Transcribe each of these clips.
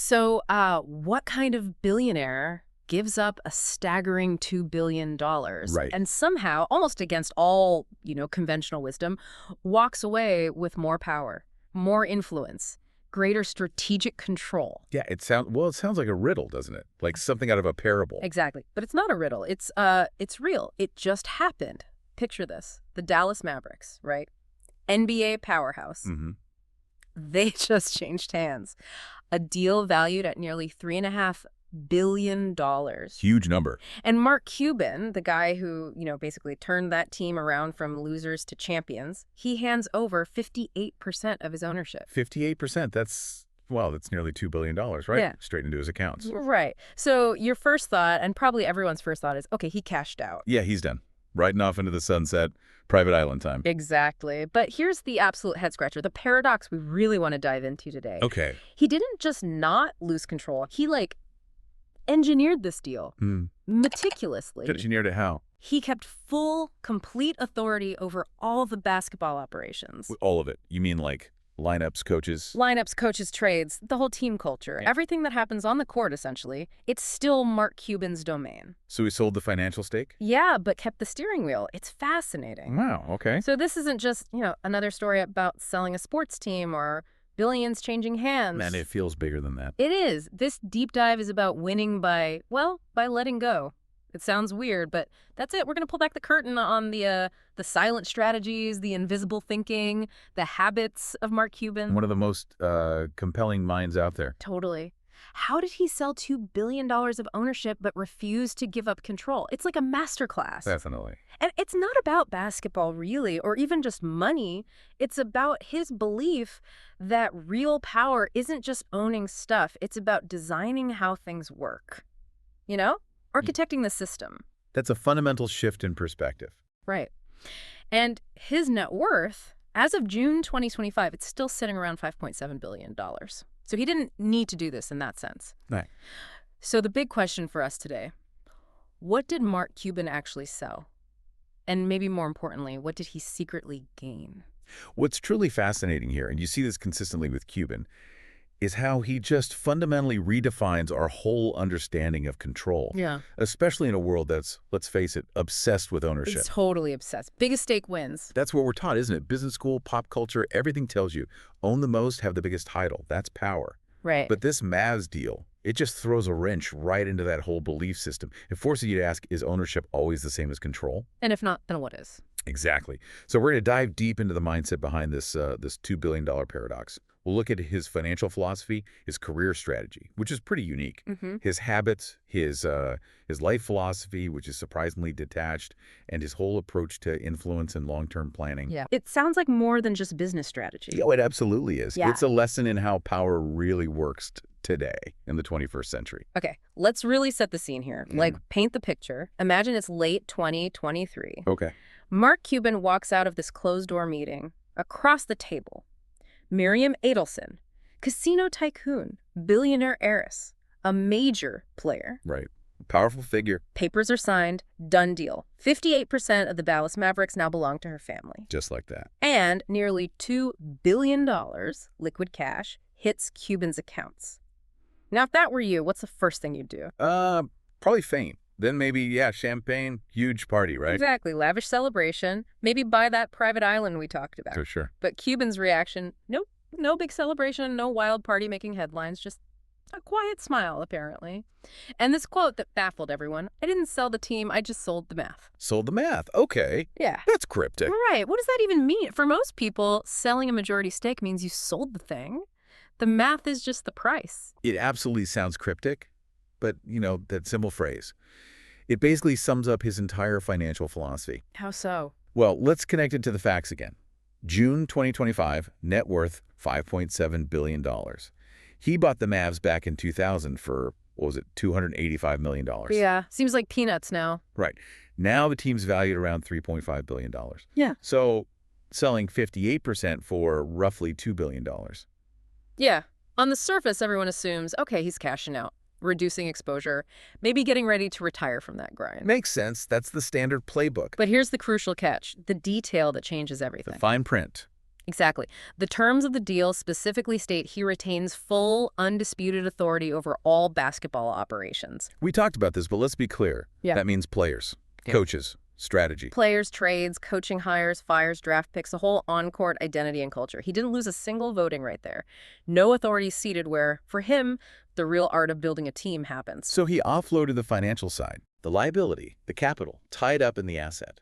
So what kind of billionaire gives up a staggering $2 billion Right. and somehow, almost against all, conventional wisdom, walks away with more power, more influence, greater strategic control? Yeah, it sounds like a riddle, doesn't it? Like something out of a parable. Exactly. But it's not a riddle. It's real. It just happened. Picture this. The Dallas Mavericks, right? NBA powerhouse. Mm-hmm. They just changed hands. A deal valued at nearly $3.5 billion. Huge number. And Mark Cuban, the guy who, basically turned that team around from losers to champions, he hands over 58% of his ownership. 58%. That's nearly $2 billion, right? Yeah. Straight into his accounts. Right. So your first thought, and probably everyone's first thought, is, okay, he cashed out. Yeah, he's done. Riding off into the sunset, private island time. Exactly. But here's the absolute head-scratcher, the paradox we really want to dive into today. Okay. He didn't just not lose control. He, engineered this deal meticulously. Engineered it how? He kept full, complete authority over all the basketball operations. All of it. You mean like lineups, coaches? Lineups, coaches, trades, the whole team culture. Yeah. Everything that happens on the court, essentially, it's still Mark Cuban's domain. So he sold the financial stake? Yeah, but kept the steering wheel. It's fascinating. Wow, okay. So this isn't just, another story about selling a sports team or billions changing hands. Man, it feels bigger than that. It is. This deep dive is about winning by letting go. It sounds weird, but that's it. We're going to pull back the curtain on the silent strategies, the invisible thinking, the habits of Mark Cuban. One of the most compelling minds out there. Totally. How did he sell $2 billion of ownership but refuse to give up control? It's like a masterclass. Definitely. And it's not about basketball, really, or even just money. It's about his belief that real power isn't just owning stuff. It's about designing how things work. Architecting the system. That's a fundamental shift in perspective. Right. And his net worth, as of June 2025, it's still sitting around $5.7 billion. So he didn't need to do this in that sense. Right. So the big question for us today, what did Mark Cuban actually sell? And maybe more importantly, what did he secretly gain? What's truly fascinating here, and you see this consistently with Cuban, is how he just fundamentally redefines our whole understanding of control. Yeah. Especially in a world that's, let's face it, obsessed with ownership. It's totally obsessed. Biggest stake wins. That's what we're taught, isn't it? Business school, pop culture, everything tells you, own the most, have the biggest title. That's power. Right. But this Mavs deal, it just throws a wrench right into that whole belief system. It forces you to ask, is ownership always the same as control? And if not, then what is? Exactly. So we're going to dive deep into the mindset behind this $2 billion paradox. We'll look at his financial philosophy, his career strategy, which is pretty unique, his habits, his life philosophy, which is surprisingly detached, and his whole approach to influence and long-term planning. Yeah. It sounds like more than just business strategy. Oh, it absolutely is. Yeah. It's a lesson in how power really works today in the 21st century. Okay, let's really set the scene here. Paint the picture. Imagine it's late 2023. Okay. Mark Cuban walks out of this closed-door meeting. Across the table, Miriam Adelson, casino tycoon, billionaire heiress, a major player. Right. Powerful figure. Papers are signed, done deal. 58% of the Dallas Mavericks now belong to her family. Just like that. And nearly $2 billion, liquid cash, hits Cuban's accounts. Now, if that were you, what's the first thing you'd do? Probably faint. Then maybe, champagne, huge party, right? Exactly. Lavish celebration. Maybe buy that private island we talked about. For sure. But Cuban's reaction, nope, no big celebration, no wild party making headlines, just a quiet smile, apparently. And this quote that baffled everyone, I didn't sell the team, I just sold the math. Sold the math. Okay. Yeah. That's cryptic. Right. What does that even mean? For most people, selling a majority stake means you sold the thing. The math is just the price. It absolutely sounds cryptic, but, that simple phrase. It basically sums up his entire financial philosophy. How so? Well, let's connect it to the facts again. June 2025, net worth $5.7 billion. He bought the Mavs back in 2000 for, $285 million. Yeah, seems like peanuts now. Right. Now the team's valued around $3.5 billion. Yeah. So selling 58% for roughly $2 billion. Yeah. On the surface, everyone assumes, okay, he's cashing out, reducing exposure, maybe getting ready to retire from that grind. Makes sense. That's the standard playbook. But here's the crucial catch, the detail that changes everything. The fine print. Exactly. The terms of the deal specifically state he retains full, undisputed authority over all basketball operations. We talked about this, but let's be clear. Yeah. That means players, Yeah. coaches, strategy. Players, trades, coaching hires, fires, draft picks, the whole on-court identity and culture. He didn't lose a single voting right there. No authority ceded where, for him, the real art of building a team happens. So he offloaded the financial side, the liability, the capital, tied up in the asset,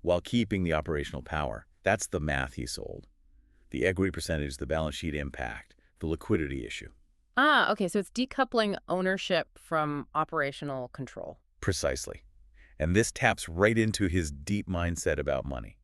while keeping the operational power. That's the math he sold. The equity percentage, the balance sheet impact, the liquidity issue. Ah, okay, so it's decoupling ownership from operational control. Precisely. And this taps right into his deep mindset about money.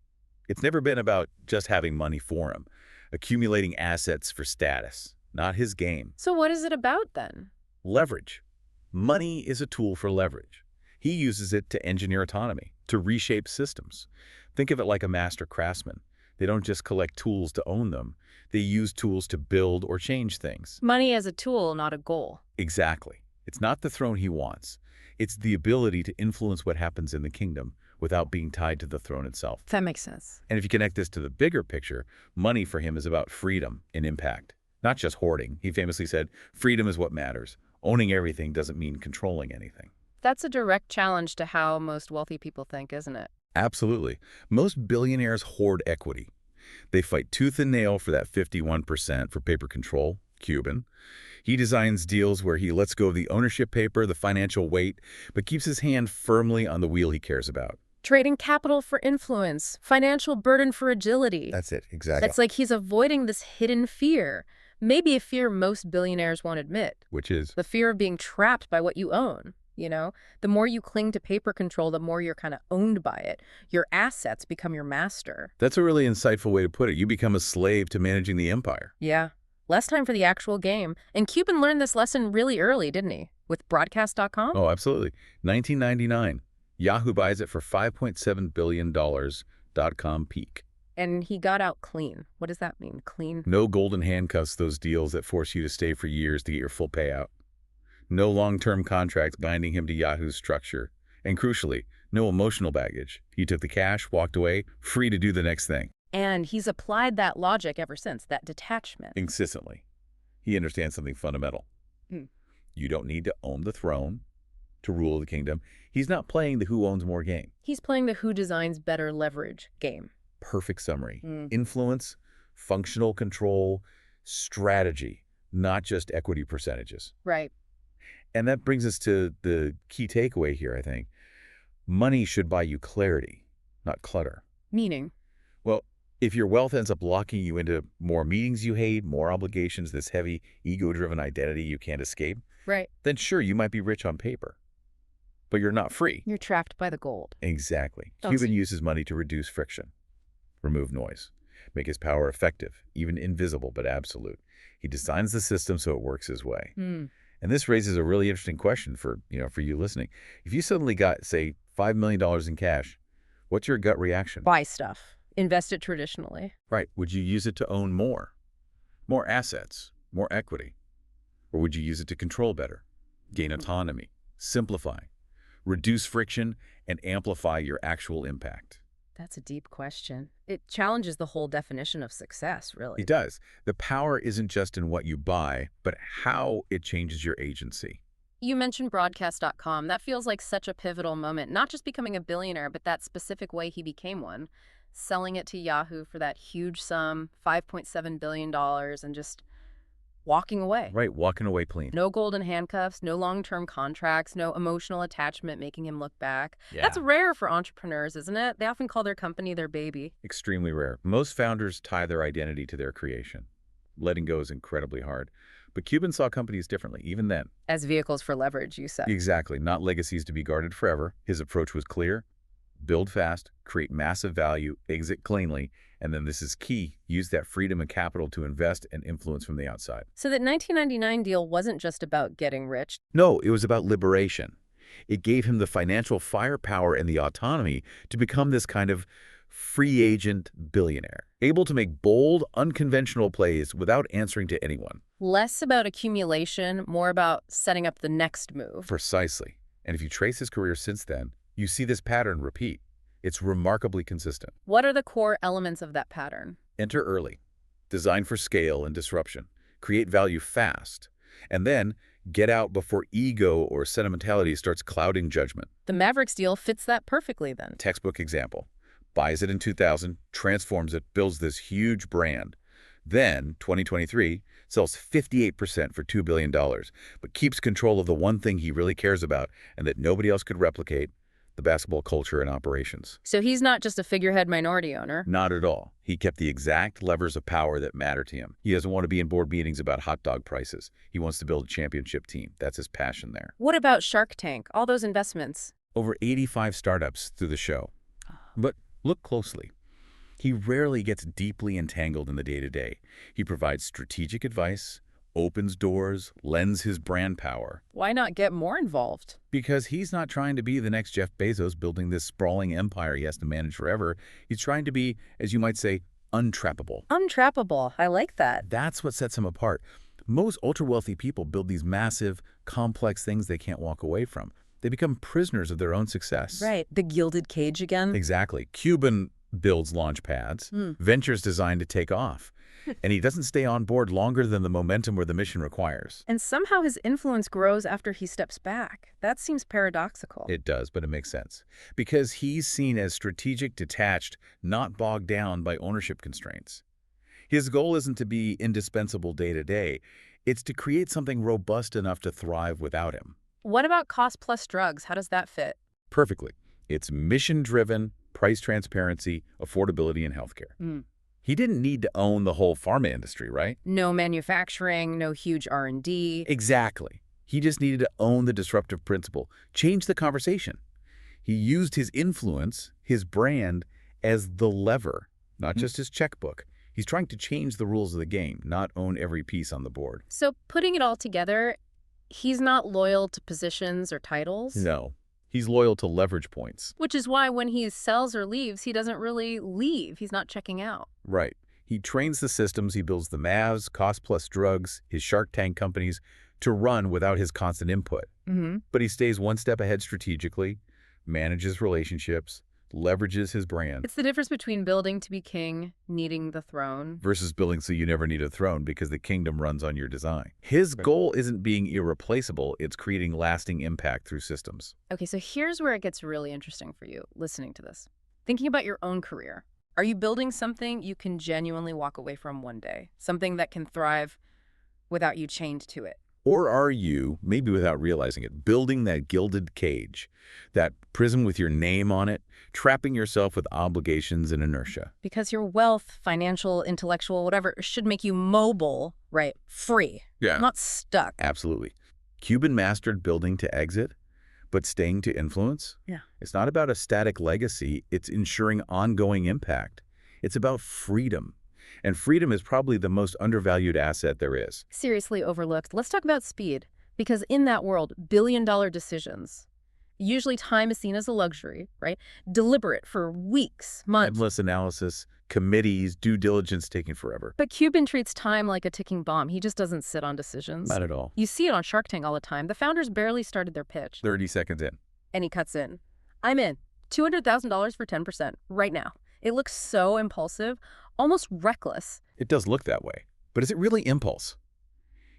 It's never been about just having money for him, accumulating assets for status, not his game. So what is it about then? Leverage. Money is a tool for leverage. He uses it to engineer autonomy, to reshape systems. Think of it like a master craftsman. They don't just collect tools to own them. They use tools to build or change things. Money as a tool, not a goal. Exactly. It's not the throne he wants. It's the ability to influence what happens in the kingdom without being tied to the throne itself. That makes sense. And if you connect this to the bigger picture, money for him is about freedom and impact, not just hoarding. He famously said, freedom is what matters. Owning everything doesn't mean controlling anything. That's a direct challenge to how most wealthy people think, isn't it? Absolutely. Most billionaires hoard equity. They fight tooth and nail for that 51% for paper control, Cuban. He designs deals where he lets go of the ownership paper, the financial weight, but keeps his hand firmly on the wheel he cares about. Trading capital for influence, financial burden for agility. That's it, exactly. That's like he's avoiding this hidden fear. Maybe a fear most billionaires won't admit. Which is? The fear of being trapped by what you own. You know, the more you cling to paper control, the more you're kind of owned by it. Your assets become your master. That's a really insightful way to put it. You become a slave to managing the empire. Yeah. Less time for the actual game. And Cuban learned this lesson really early, didn't he? With broadcast.com? Oh, absolutely. 1999. Yahoo buys it for $5.7 billion. .com peak. And he got out clean. What does that mean, clean? No golden handcuffs, those deals that force you to stay for years to get your full payout. No long-term contracts binding him to Yahoo's structure. And crucially, no emotional baggage. He took the cash, walked away, free to do the next thing. And he's applied that logic ever since, that detachment. Consistently. He understands something fundamental. Hmm. You don't need to own the throne to rule the kingdom. He's not playing the who owns more game. He's playing the who designs better leverage game. Perfect summary. Influence, functional control, strategy, not just equity percentages. Right. And that brings us to the key takeaway here, I think. Money should buy you clarity, not clutter. Meaning? Well, if your wealth ends up locking you into more meetings you hate, more obligations, this heavy ego-driven identity you can't escape, Right. then sure, you might be rich on paper, but you're not free. You're trapped by the gold. Exactly. Don't Cuban see- uses money to reduce friction, remove noise, make his power effective, even invisible but absolute. He designs the system so it works his way. And this raises a really interesting question for you listening. If you suddenly got, say, $5 million in cash, what's your gut reaction? Buy stuff. Invest it traditionally. Right. Would you use it to own more assets, more equity? Or would you use it to control better, gain autonomy, simplify, reduce friction, and amplify your actual impact? That's a deep question. It challenges the whole definition of success, really. It does. The power isn't just in what you buy, but how it changes your agency. You mentioned broadcast.com. That feels like such a pivotal moment, not just becoming a billionaire, but that specific way he became one. Selling it to Yahoo for that huge sum, $5.7 billion, and just walking away. Right, walking away clean. No golden handcuffs, no long-term contracts, no emotional attachment making him look back. Yeah. That's rare for entrepreneurs, isn't it? They often call their company their baby. Extremely rare. Most founders tie their identity to their creation. Letting go is incredibly hard. But Cuban saw companies differently, even then. As vehicles for leverage, you said. Exactly. Not legacies to be guarded forever. His approach was clear. Build fast, create massive value, exit cleanly, and then this is key, use that freedom and capital to invest and influence from the outside. So that 1999 deal wasn't just about getting rich. No, it was about liberation. It gave him the financial firepower and the autonomy to become this kind of free agent billionaire, able to make bold, unconventional plays without answering to anyone. Less about accumulation, more about setting up the next move. Precisely. And if you trace his career since then, you see this pattern repeat. It's remarkably consistent. What are the core elements of that pattern? Enter early. Design for scale and disruption. Create value fast. And then get out before ego or sentimentality starts clouding judgment. The Mavericks deal fits that perfectly then. Textbook example. Buys it in 2000, transforms it, builds this huge brand. Then, 2023, sells 58% for $2 billion, but keeps control of the one thing he really cares about and that nobody else could replicate, the basketball culture and operations. So he's not just a figurehead minority owner. Not at all. He kept the exact levers of power that matter to him. He doesn't want to be in board meetings about hot dog prices. He wants to build a championship team. That's his passion there. What about Shark Tank? All those investments? Over 85 startups through the show. But look closely. He rarely gets deeply entangled in the day-to-day. He provides strategic advice, opens doors, lends his brand power. Why not get more involved? Because he's not trying to be the next Jeff Bezos building this sprawling empire he has to manage forever. He's trying to be, as you might say, untrappable. Untrappable. I like that. That's what sets him apart. Most ultra-wealthy people build these massive, complex things they can't walk away from. They become prisoners of their own success. Right. The gilded cage again? Exactly. Cuban builds launch pads, ventures designed to take off. And he doesn't stay on board longer than the momentum or the mission requires. And somehow his influence grows after he steps back. That seems paradoxical. It does, but it makes sense. Because he's seen as strategic, detached, not bogged down by ownership constraints. His goal isn't to be indispensable day to day. It's to create something robust enough to thrive without him. What about cost plus drugs? How does that fit? Perfectly. It's mission-driven, price transparency, affordability, and healthcare. He didn't need to own the whole pharma industry, right? No manufacturing, no huge R&D. Exactly. He just needed to own the disruptive principle, change the conversation. He used his influence, his brand, as the lever, not just his checkbook. He's trying to change the rules of the game, not own every piece on the board. So putting it all together, he's not loyal to positions or titles? No. He's loyal to leverage points. Which is why when he sells or leaves, he doesn't really leave. He's not checking out. Right. He trains the systems, he builds the Mavs, cost plus drugs, his Shark Tank companies to run without his constant input. But he stays one step ahead strategically, manages relationships, leverages his brand. It's the difference between building to be king, needing the throne. Versus building so you never need a throne because the kingdom runs on your design. His goal isn't being irreplaceable, it's creating lasting impact through systems. Okay, so here's where it gets really interesting for you, listening to this. Thinking about your own career. Are you building something you can genuinely walk away from one day? Something that can thrive without you chained to it? Or are you, maybe without realizing it, building that gilded cage, that prison with your name on it, trapping yourself with obligations and inertia? Because your wealth, financial, intellectual, whatever, should make you mobile, right? Free. Yeah. Not stuck. Absolutely. Cuban mastered building to exit, but staying to influence. Yeah. It's not about a static legacy. It's ensuring ongoing impact. It's about freedom. And freedom is probably the most undervalued asset there is. Seriously overlooked. Let's talk about speed. Because in that world, billion-dollar decisions, usually time is seen as a luxury, right? Deliberate for weeks, months. Endless analysis, committees, due diligence taking forever. But Cuban treats time like a ticking bomb. He just doesn't sit on decisions. Not at all. You see it on Shark Tank all the time. The founders barely started their pitch. 30 seconds in. And he cuts in. I'm in. $200,000 for 10% right now. It looks so impulsive, almost reckless. It does look that way. But is it really impulse?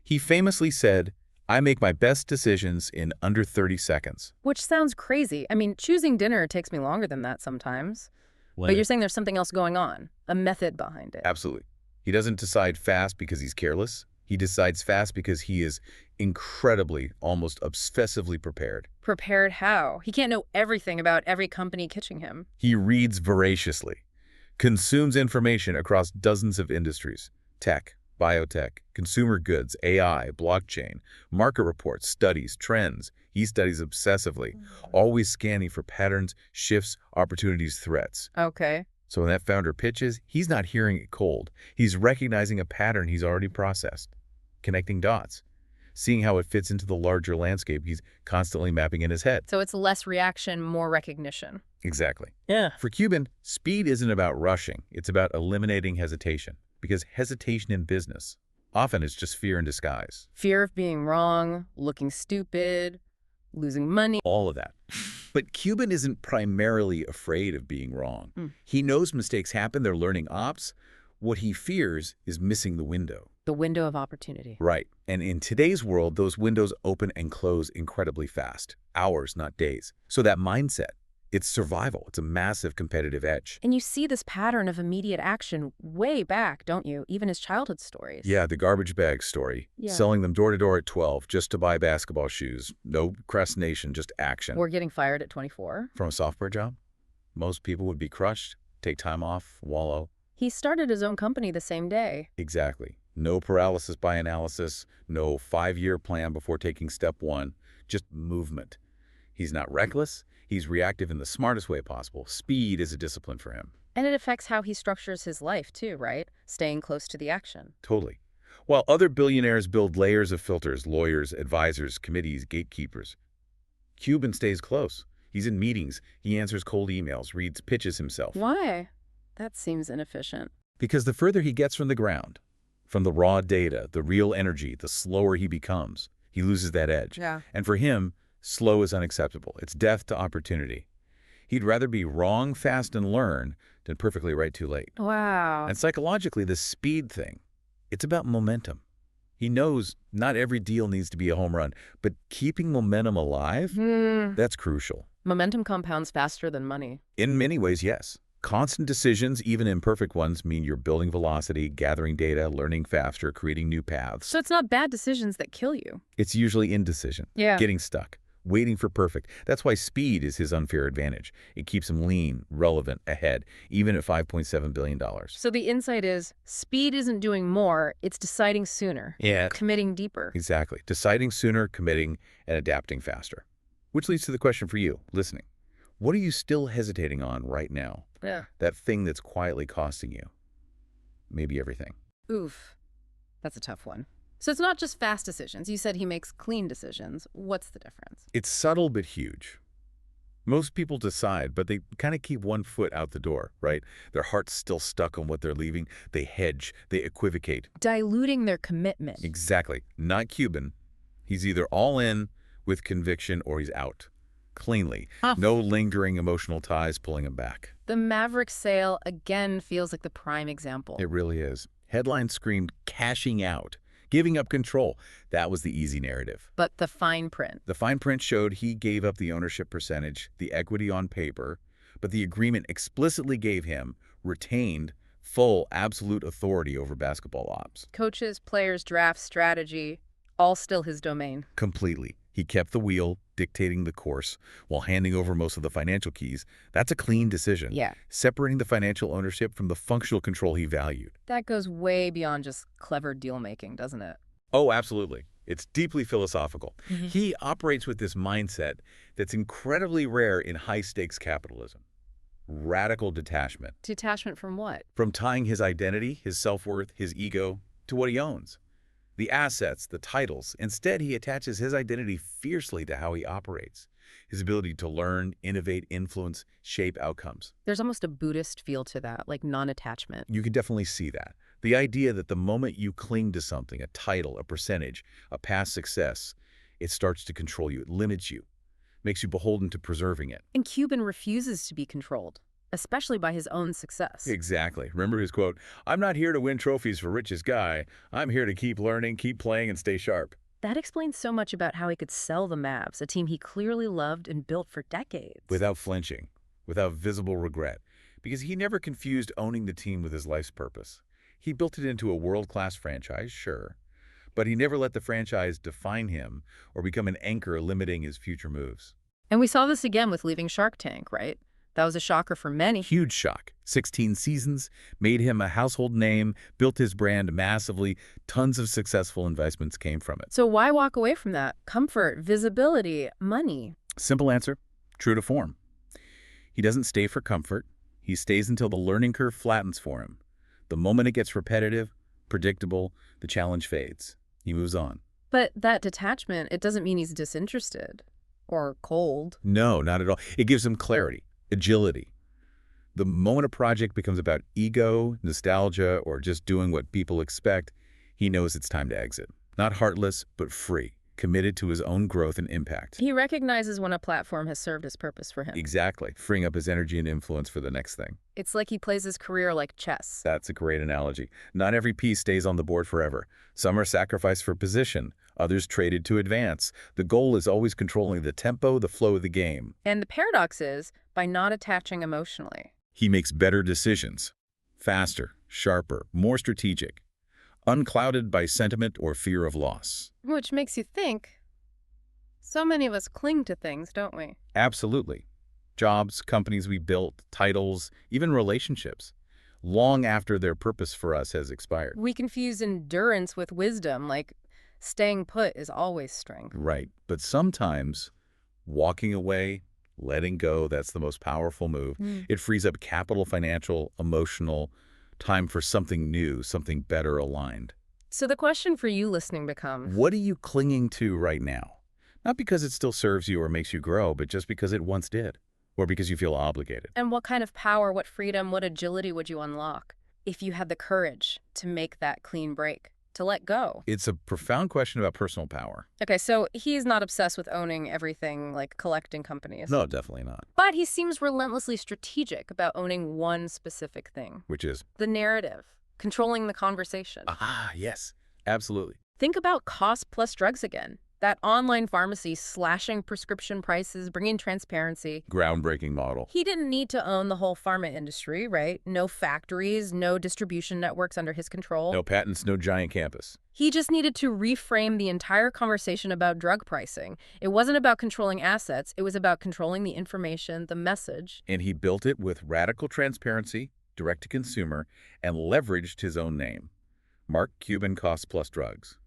He famously said, "I make my best decisions in under 30 seconds. Which sounds crazy. I mean, choosing dinner takes me longer than that sometimes. But you're saying there's something else going on, a method behind it. Absolutely. He doesn't decide fast because he's careless. He decides fast because he is incredibly, almost obsessively prepared. Prepared how? He can't know everything about every company kitching him. He reads voraciously, consumes information across dozens of industries, tech, biotech, consumer goods, AI, blockchain, market reports, studies, trends. He studies obsessively, always scanning for patterns, shifts, opportunities, threats. Okay. So when that founder pitches, he's not hearing it cold. He's recognizing a pattern he's already processed, connecting dots, seeing how it fits into the larger landscape he's constantly mapping in his head. So it's less reaction, more recognition. Exactly. Yeah. For Cuban, speed isn't about rushing. It's about eliminating hesitation. Because hesitation in business often is just fear in disguise. Fear of being wrong, looking stupid, losing money. All of that. But Cuban isn't primarily afraid of being wrong. He knows mistakes happen. They're learning ops. What he fears is missing the window. The window of opportunity. Right. And in today's world, those windows open and close incredibly fast. Hours, not days. So that mindset, it's survival. It's a massive competitive edge. And you see this pattern of immediate action way back, don't you? Even his childhood stories. Yeah, the garbage bag story. Yeah. Selling them door to door at 12 just to buy basketball shoes. No procrastination, just action. Or getting fired at 24. From a software job? Most people would be crushed, take time off, wallow. He started his own company the same day. Exactly. No paralysis by analysis, no 5-year plan before taking step one, just movement. He's not reckless. He's reactive in the smartest way possible. Speed is a discipline for him. And it affects how he structures his life too, right? Staying close to the action. Totally. While other billionaires build layers of filters, lawyers, advisors, committees, gatekeepers, Cuban stays close. He's in meetings. He answers cold emails, reads pitches himself. Why? That seems inefficient. Because the further he gets from the ground, from the raw data, the real energy, the slower he becomes. He loses that edge. Yeah. And for him, slow is unacceptable. It's death to opportunity. He'd rather be wrong fast and learn than perfectly right too late. Wow. And psychologically, the speed thing, it's about momentum. He knows not every deal needs to be a home run, but keeping momentum alive, that's crucial. Momentum compounds faster than money. In many ways, yes. Constant decisions, even imperfect ones, mean you're building velocity, gathering data, learning faster, creating new paths. So it's not bad decisions that kill you. It's usually indecision, getting stuck, waiting for perfect. That's why speed is his unfair advantage. It keeps him lean, relevant, ahead, even at $5.7 billion. So the insight is, speed isn't doing more, it's deciding sooner. Yeah. Committing deeper. Exactly. Deciding sooner, committing, and adapting faster. Which leads to the question for you, listening. What are you still hesitating on right now? Yeah. That thing that's quietly costing you. Maybe everything. Oof. That's a tough one. So it's not just fast decisions. You said he makes clean decisions. What's the difference? It's subtle but huge. Most people decide, but they kind of keep one foot out the door, right? Their heart's still stuck on what they're leaving. They hedge. They equivocate. Diluting their commitment. Exactly. Not Cuban. He's either all in with conviction or he's out. Cleanly. No lingering emotional ties pulling him back. The Maverick sale, again, feels like the prime example. It really is. Headlines screamed cashing out, giving up control. That was the easy narrative. But the fine print. The fine print showed he gave up the ownership percentage, the equity on paper, but the agreement explicitly gave him retained full absolute authority over basketball ops. Coaches, players, draft, strategy, all still his domain. Completely. He kept the wheel, dictating the course, while handing over most of the financial keys. That's a clean decision. Yeah. Separating the financial ownership from the functional control he valued. That goes way beyond just clever deal-making, doesn't it? Oh, absolutely. It's deeply philosophical. He operates with this mindset that's incredibly rare in high-stakes capitalism. Radical detachment. Detachment from what? From tying his identity, his self-worth, his ego, to what he owns. The assets, the titles. Instead, he attaches his identity fiercely to how he operates. His ability to learn, innovate, influence, shape outcomes. There's almost a Buddhist feel to that, like non-attachment. You can definitely see that. The idea that the moment you cling to something, a title, a percentage, a past success, it starts to control you. It limits you, makes you beholden to preserving it. And Cuban refuses to be controlled, especially by his own success. Exactly. Remember his quote, "I'm not here to win trophies for richest guy. I'm here to keep learning, keep playing, and stay sharp." That explains so much about how he could sell the Mavs, a team he clearly loved and built for decades. Without flinching, without visible regret, because he never confused owning the team with his life's purpose. He built it into a world-class franchise, sure, but he never let the franchise define him or become an anchor limiting his future moves. And we saw this again with leaving Shark Tank, right? That was a shocker for many. Huge shock. 16 seasons, made him a household name, built his brand massively. Tons of successful investments came from it. So why walk away from that? Comfort, visibility, money. Simple answer, true to form. He doesn't stay for comfort. He stays until the learning curve flattens for him. The moment it gets repetitive, predictable, the challenge fades. He moves on. But that detachment, it doesn't mean he's disinterested or cold. No, not at all. It gives him clarity, agility. The moment a project becomes about ego, nostalgia, or just doing what people expect, he knows it's time to exit. Not heartless, but free. committed to his own growth and impact. He recognizes when a platform has served its purpose for him. Exactly, freeing up his energy and influence for the next thing. It's like he plays his career like chess. That's a great analogy. Not every piece stays on the board forever. Some are sacrificed for position, others traded to advance. The goal is always controlling the tempo, the flow of the game. And the paradox is, by not attaching emotionally, He makes better decisions, faster, sharper, more strategic, unclouded by sentiment or fear of loss. which makes you think, so many of us cling to things, don't we? Absolutely. Jobs, companies we built, titles, even relationships, long after their purpose for us has expired. We confuse endurance with wisdom, like staying put is always strength. Right. But sometimes walking away, letting go, that's the most powerful move. It frees up capital, financial, emotional, time for something new, something better aligned. So the question for you listening becomes, What are you clinging to right now? Not because it still serves you or makes you grow, but just because it once did, or because you feel obligated. and what kind of power, what freedom, what agility would you unlock if you had the courage to make that clean break, to let go? It's a profound question about personal power. Okay, so he's not obsessed with owning everything, like collecting companies. No, definitely not. But he seems relentlessly strategic about owning one specific thing. Which is, The narrative, controlling the conversation. yes, absolutely. Think about cost plus drugs again. That online pharmacy slashing prescription prices, bringing transparency. Groundbreaking model. He didn't need to own the whole pharma industry, right? No factories, no distribution networks under his control. No patents, no giant campus. He just needed to reframe the entire conversation about drug pricing. It wasn't about controlling assets. It was about controlling the information, the message. And he built it with radical transparency, direct-to-consumer, and leveraged his own name. Mark Cuban, Cost Plus Drugs.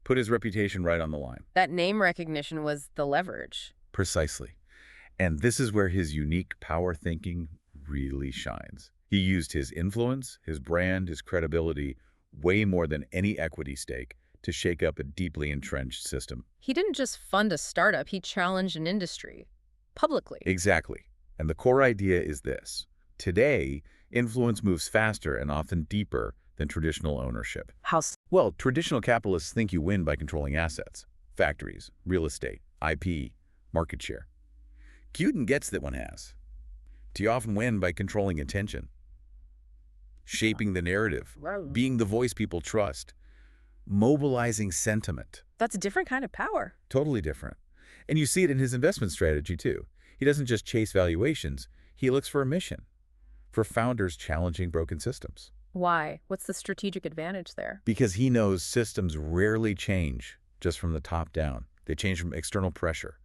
Put his reputation right on the line. That name recognition was the leverage. Precisely. And this is where his unique power thinking really shines. He used his influence, his brand, his credibility, way more than any equity stake, to shake up a deeply entrenched system. He didn't just fund a startup, he challenged an industry. Publicly. Exactly. And the core idea is this. Today, influence moves faster and often deeper than traditional ownership. How? Well, traditional capitalists think you win by controlling assets, factories, real estate, IP, market share. Cuban gets that one has. Do you often win by controlling attention, shaping the narrative, being the voice people trust, mobilizing sentiment? That's a different kind of power. Totally different. And you see it in his investment strategy, too. He doesn't just chase valuations. He looks for a mission, for founders challenging broken systems. Why? What's the strategic advantage there? Because he knows systems rarely change just from the top down. They change from external pressure,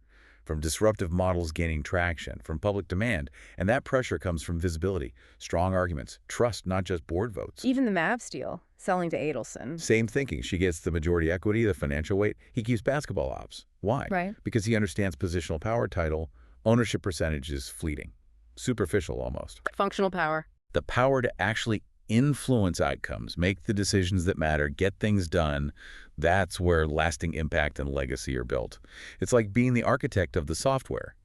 from disruptive models gaining traction, from public demand. And that pressure comes from visibility, strong arguments, trust, not just board votes. Even the Mavs deal, selling to Adelson. Same thinking. She gets the majority equity, the financial weight. He keeps basketball ops. Why? Right. Because he understands positional power title. Ownership percentage is fleeting, superficial almost. Functional power. The power to actually influence outcomes, make the decisions that matter, get things done, that's where lasting impact and legacy are built. It's like being the architect of the software.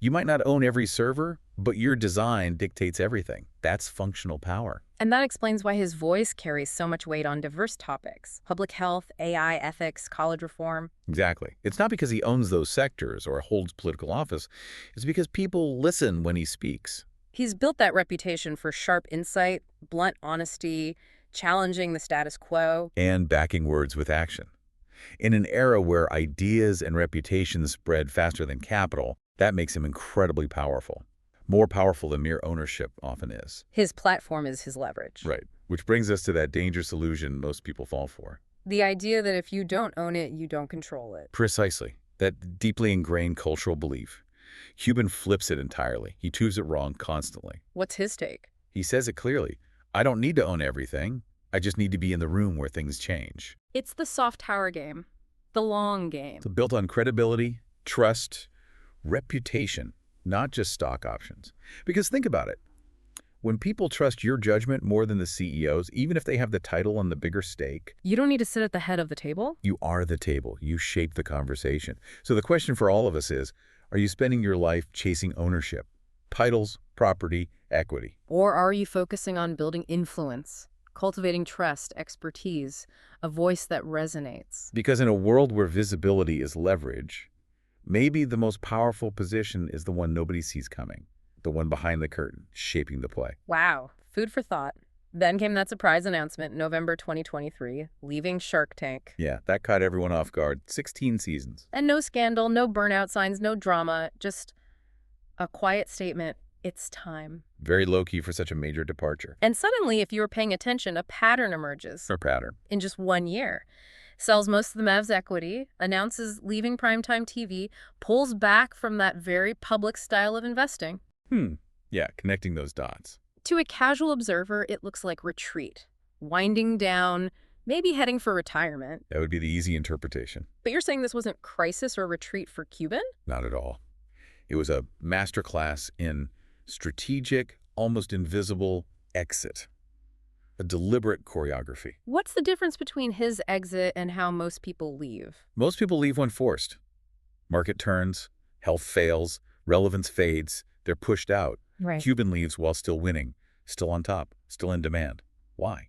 You might not own every server, but your design dictates everything. That's functional power. And that explains why his voice carries so much weight on diverse topics. Public health, AI, ethics, college reform. Exactly. It's not because he owns those sectors or holds political office. It's because people listen when he speaks. He's built that reputation for sharp insight, blunt honesty, challenging the status quo. And backing words with action. In an era where ideas and reputations spread faster than capital, that makes him incredibly powerful. More powerful than mere ownership often is. His platform is his leverage. Right. Which brings us to that dangerous illusion most people fall for. The idea that if you don't own it, you don't control it. Precisely. That deeply ingrained cultural belief. Cuban flips it entirely. He tunes it wrong constantly. What's his take? He says it clearly. I don't need to own everything. I just need to be in the room where things change. It's the soft tower game. The long game. It's built on credibility, trust, reputation, not just stock options. Because think about it. When people trust your judgment more than the CEO's, even if they have the title and the bigger stake, You don't need to sit at the head of the table? you are the table. You shape the conversation. So the question for all of us is, are you spending your life chasing ownership, titles, property, equity? Or are you focusing on building influence, cultivating trust, expertise, a voice that resonates. Because in a world where visibility is leverage, maybe the most powerful position is the one nobody sees coming, the one behind the curtain, shaping the play. Wow, food for thought. Then came that surprise announcement in November 2023, leaving Shark Tank. Yeah, that caught everyone off guard. 16 seasons. And no scandal, no burnout signs, no drama, just a quiet statement, it's time. Very low-key for such a major departure. And suddenly, if you were paying attention, a pattern emerges. Or pattern. In just 1 year. Sells most of the Mavs equity, announces leaving primetime TV, pulls back from that very public style of investing. Yeah, connecting those dots. To a casual observer, it looks like retreat. Winding down, maybe heading for retirement. That would be the easy interpretation. But you're saying this wasn't crisis or retreat for Cuban? Not at all. It was a masterclass in strategic, almost invisible exit. A deliberate choreography. What's the difference between his exit and how most people leave? Most people leave when forced. Market turns, health fails, relevance fades, they're pushed out. Right. Cuban leaves while still winning, still on top, still in demand. Why?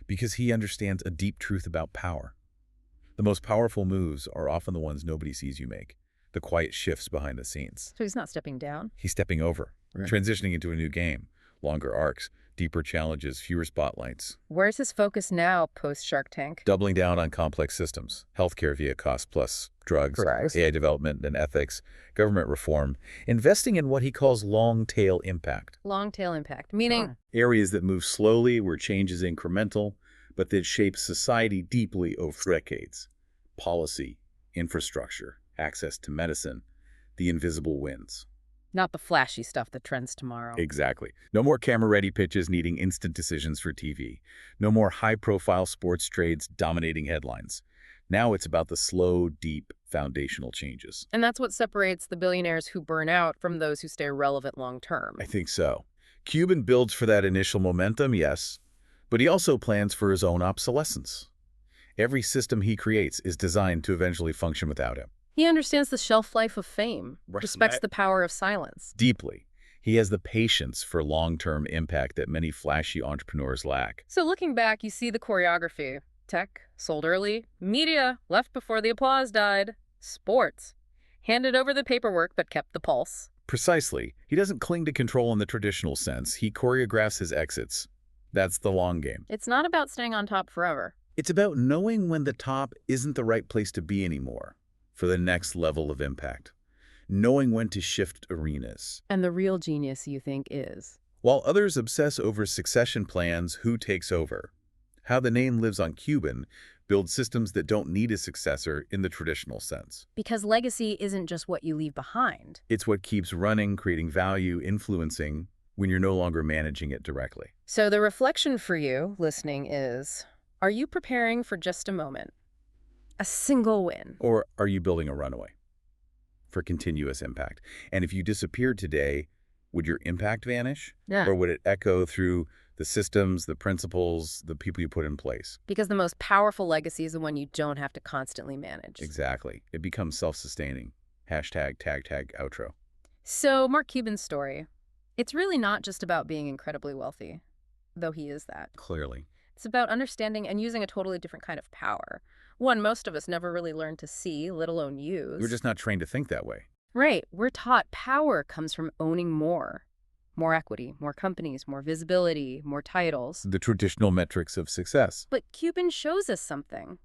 Because he understands a deep truth about power. The most powerful moves are often the ones nobody sees you make, the quiet shifts behind the scenes. So he's not stepping down? He's stepping over, transitioning into a new game, longer arcs, deeper challenges, fewer spotlights. Where's his focus now, post-Shark Tank? Doubling down on complex systems, healthcare via cost-plus drugs, AI development and ethics, government reform, investing in what he calls long-tail impact. Long-tail impact, meaning? Areas that move slowly, where change is incremental, but that shape society deeply over decades. Policy, infrastructure, access to medicine, the invisible wins. Not the flashy stuff that trends tomorrow. Exactly. No more camera-ready pitches needing instant decisions for TV. No more high-profile sports trades dominating headlines. Now it's about the slow, deep, foundational changes. And that's what separates the billionaires who burn out from those who stay relevant long-term. I think so. Cuban builds for that initial momentum, yes, but he also plans for his own obsolescence. Every system he creates is designed to eventually function without him. He understands the shelf life of fame, respects the power of silence. Deeply. He has the patience for long-term impact that many flashy entrepreneurs lack. So looking back, you see the choreography. Tech, sold early. Media, left before the applause died. Sports, handed over the paperwork but kept the pulse. Precisely. He doesn't cling to control in the traditional sense. He choreographs his exits. That's the long game. It's not about staying on top forever. It's about knowing when the top isn't the right place to be anymore for the next level of impact. Knowing when to shift arenas. And the real genius, you think, is? While others obsess over succession plans, who takes over? How the name lives on Cuban builds systems that don't need a successor in the traditional sense. Because legacy isn't just what you leave behind. It's what keeps running, creating value, influencing when you're no longer managing it directly. So the reflection for you, listening, is, are you preparing for just a moment? A single win? Or are you building a runway for continuous impact? And if you disappeared today, would your impact vanish? Yeah. Or would it echo through the systems, the principles, the people you put in place? Because the most powerful legacy is the one you don't have to constantly manage. Exactly. It becomes self-sustaining. Hashtag, tag, outro. So Mark Cuban's story, it's really not just about being incredibly wealthy, though he is that. Clearly. It's about understanding and using a totally different kind of power. One most of us never really learned to see, let alone use. We're just not trained to think that way. Right. We're taught power comes from owning more. More equity, more companies, more visibility, more titles. The traditional metrics of success. But Cuban shows us something.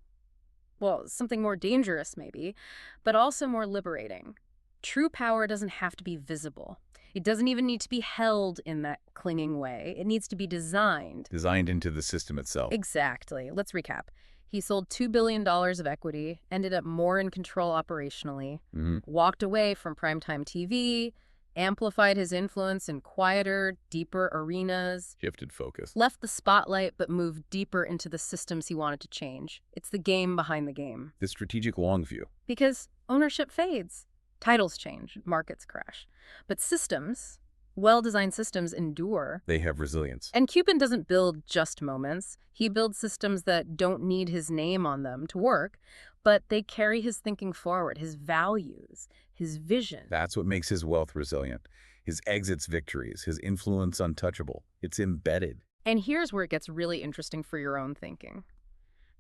Well, something more dangerous maybe, but also more liberating. True power doesn't have to be visible. It doesn't even need to be held in that clinging way. It needs to be designed. Designed into the system itself. Exactly. Let's recap. He sold $2 billion of equity, ended up more in control operationally, walked away from primetime TV, amplified his influence in quieter, deeper arenas, Shifted focus. left the spotlight but moved deeper into the systems he wanted to change. It's the game behind the game. The strategic long view. Because ownership fades, titles change, markets crash. But systems, well-designed systems, endure. They have resilience. And Cuban doesn't build just moments. He builds systems that don't need his name on them to work, but they carry his thinking forward, his values, his vision. That's what makes his wealth resilient. His exits victories, his influence untouchable. It's embedded. And here's where it gets really interesting for your own thinking.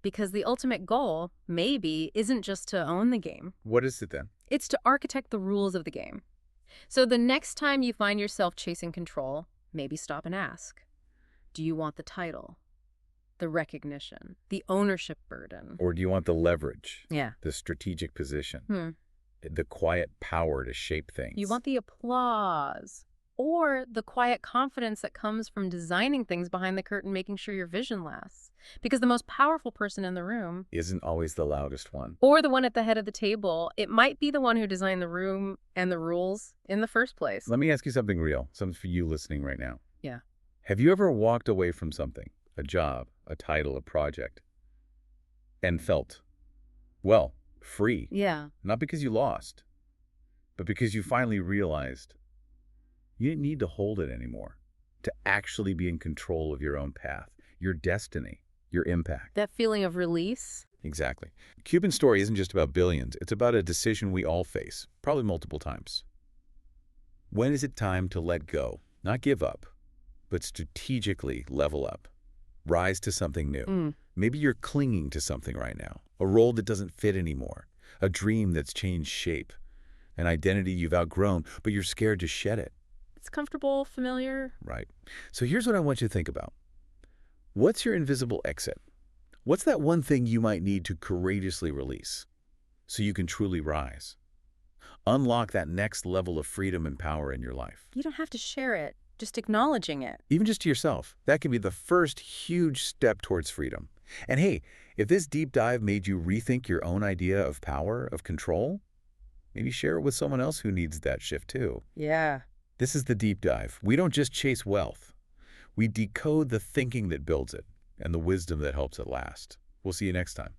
Because the ultimate goal, maybe, isn't just to own the game. What is it then? It's to architect the rules of the game. So the next time you find yourself chasing control, maybe stop and ask, do you want the title, the recognition, the ownership burden? Or do you want the leverage, Yeah. the strategic position, the quiet power to shape things? You want the applause or the quiet confidence that comes from designing things behind the curtain, making sure your vision lasts. Because the most powerful person in the room Isn't always the loudest one. or the one at the head of the table, it might be the one who designed the room and the rules in the first place. Let me ask you something real, something for you listening right now. Yeah. Have you ever walked away from something, a job, a title, a project, and felt, well, free? Yeah. Not because you lost, but because you finally realized you didn't need to hold it anymore, to actually be in control of your own path, your destiny, your impact. That feeling of release. Exactly. Cuban's story isn't just about billions. It's about a decision we all face, probably multiple times. When is it time to let go? Not give up, but strategically level up. Rise to something new. Maybe you're clinging to something right now, a role that doesn't fit anymore, a dream that's changed shape, an identity you've outgrown, but you're scared to shed it. It's comfortable, familiar. Right. So here's what I want you to think about. What's your invisible exit? What's that one thing you might need to courageously release so you can truly rise? Unlock that next level of freedom and power in your life. You don't have to share it, just acknowledging it. Even just to yourself. That can be the first huge step towards freedom. And hey, if this deep dive made you rethink your own idea of power, of control, maybe share it with someone else who needs that shift too. Yeah. This is the deep dive. We don't just chase wealth. We decode the thinking that builds it and the wisdom that helps it last. We'll see you next time.